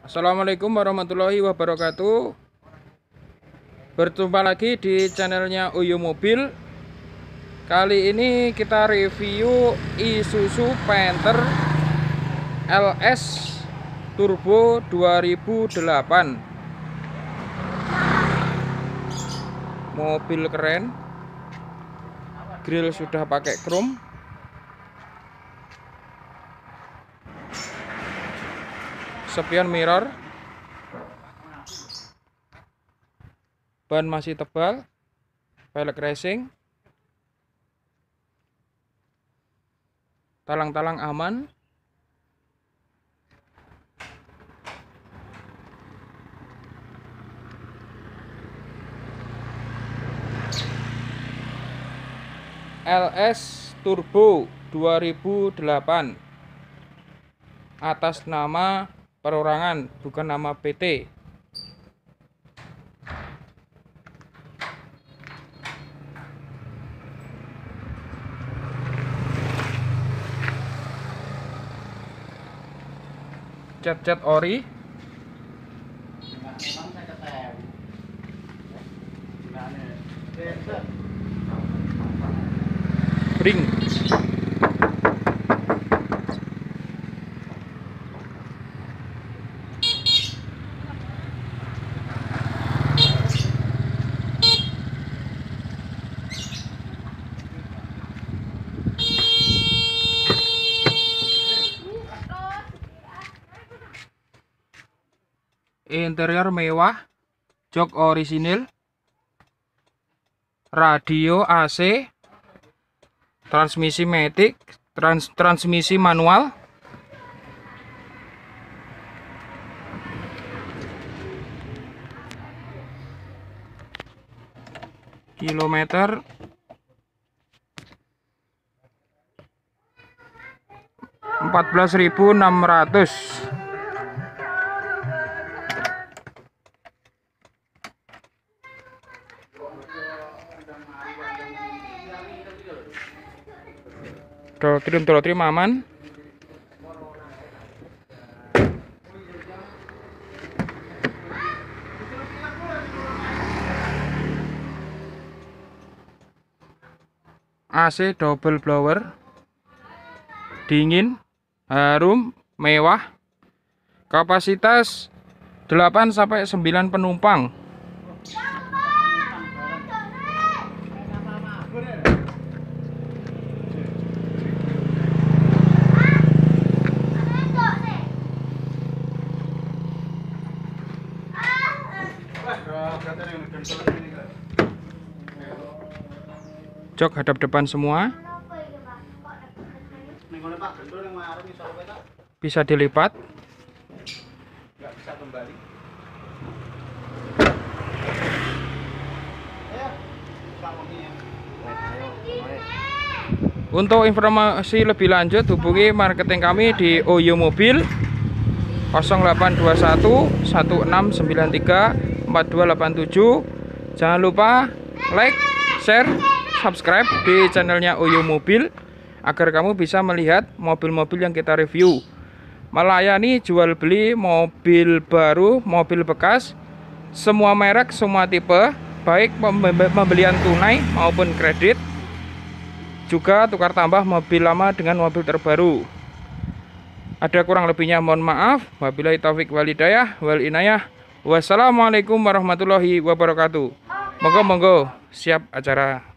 Assalamualaikum warahmatullahi wabarakatuh. Berjumpa lagi di channelnya Uyu Mobil. Kali ini kita review Isuzu Panther LS Turbo 2008. Mobil keren. Grill sudah pakai chrome. Spion mirror. Ban masih tebal. Velg racing. Talang-talang aman. LS Turbo 2008 atas nama perorangan, bukan nama PT. Cat-cat ori. Ring. Interior mewah, jok orisinil, radio AC, transmisi matic, transmisi manual, kilometer 14.600. Trim aman. AC double blower. Dingin, harum, mewah. Kapasitas 8-9 penumpang. Jok hadap depan semua. Bisa dilipat. Untuk informasi lebih lanjut hubungi marketing kami di Uyu Mobil 0821 1693 4287. Jangan lupa like, share, subscribe di channelnya Uyu Mobil agar kamu bisa melihat mobil-mobil yang kita review. Melayani jual beli mobil baru, mobil bekas, semua merek, semua tipe, baik pembelian tunai maupun kredit. Juga tukar tambah mobil lama dengan mobil terbaru. Ada kurang lebihnya mohon maaf. Wabillahi taufik walhidayah wal inayah. Wassalamualaikum warahmatullahi wabarakatuh. Monggo siap acara.